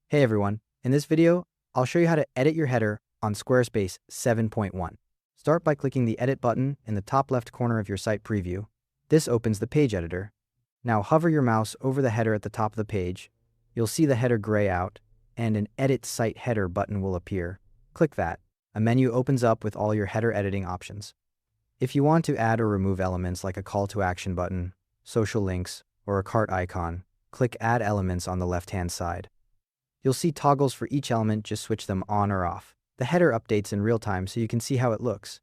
Hey everyone, in this video, I'll show you how to edit your header on Squarespace 7.1. Start by clicking the Edit button in the top left corner of your site preview. This opens the page editor. Now hover your mouse over the header at the top of the page. You'll see the header gray out, and an Edit Site Header button will appear. Click that. A menu opens up with all your header editing options. If you want to add or remove elements like a call to action button, social links, or a cart icon, click Add Elements on the left-hand side. You'll see toggles for each element, just switch them on or off. The header updates in real time so you can see how it looks.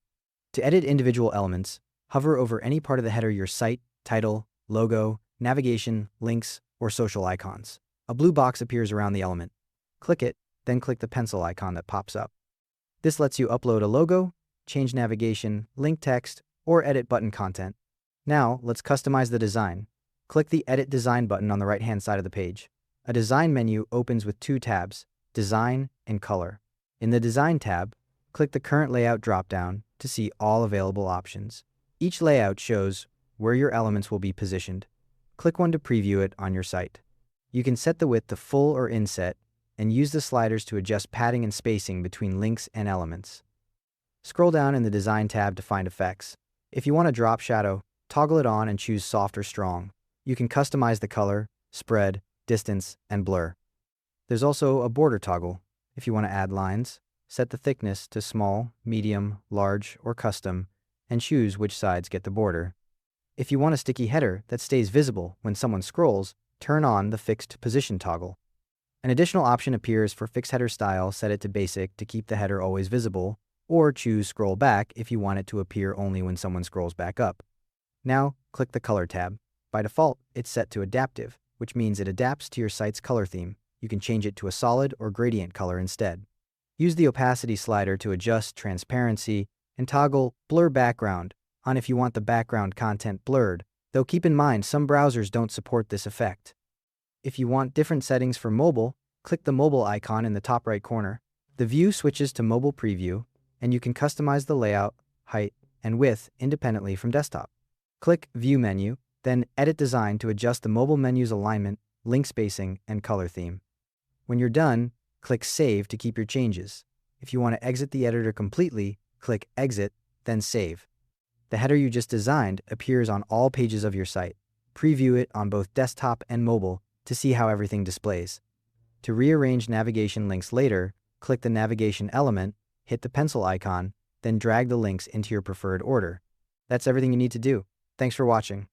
To edit individual elements, hover over any part of the header your site, title, logo, navigation, links, or social icons. A blue box appears around the element. Click it, then click the pencil icon that pops up. This lets you upload a logo, change navigation, link text, or edit button content. Now, let's customize the design. Click the Edit Design button on the right-hand side of the page. A design menu opens with two tabs, Design and Color. In the Design tab, click the Current Layout drop-down to see all available options. Each layout shows where your elements will be positioned. Click one to preview it on your site. You can set the width to full or inset and use the sliders to adjust padding and spacing between links and elements. Scroll down in the Design tab to find effects. If you want a drop shadow, toggle it on and choose Soft or Strong. You can customize the color, spread, distance, and blur. There's also a border toggle. If you want to add lines, set the thickness to small, medium, large, or custom, and choose which sides get the border. If you want a sticky header that stays visible when someone scrolls, turn on the Fixed Position toggle. An additional option appears for Fixed Header Style. Set it to Basic to keep the header always visible, or choose Scroll Back if you want it to appear only when someone scrolls back up. Now, click the Color tab. By default, it's set to Adaptive, which means it adapts to your site's color theme. You can change it to a solid or gradient color instead. Use the opacity slider to adjust transparency and toggle Blur Background on if you want the background content blurred, though keep in mind some browsers don't support this effect. If you want different settings for mobile, click the mobile icon in the top right corner. The view switches to mobile preview, and you can customize the layout, height, and width independently from desktop. Click View menu, then Edit Design to adjust the mobile menu's alignment, link spacing, and color theme. When you're done, click Save to keep your changes. If you want to exit the editor completely, click Exit, then Save. The header you just designed appears on all pages of your site. Preview it on both desktop and mobile to see how everything displays. To rearrange navigation links later, click the navigation element, hit the pencil icon, then drag the links into your preferred order. That's everything you need to do. Thanks for watching.